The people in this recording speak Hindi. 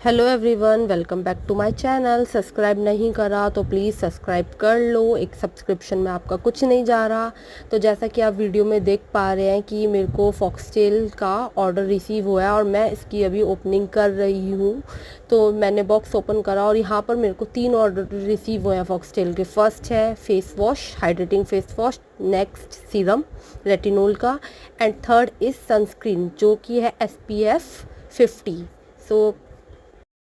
Hello everyone, welcome back to my channel. Subscribe नहीं करा तो प्लीज़ सब्सक्राइब कर लो। एक सब्सक्रिप्शन में आपका कुछ नहीं जा रहा। तो जैसा कि आप वीडियो में देख पा रहे हैं कि मेरे को फॉक्सटेल का ऑर्डर रिसीव हुआ है और मैं इसकी अभी ओपनिंग कर रही हूँ। तो मैंने बॉक्स ओपन करा और यहाँ पर मेरे को 3 ऑर्डर रिसीव हुए हैं फॉक्सटेल के। फर्स्ट है face wash, hydrating face wash, next serum retinol का, एंड थर्ड इज़ सनस्क्रीन जो कि है SPF 50। सो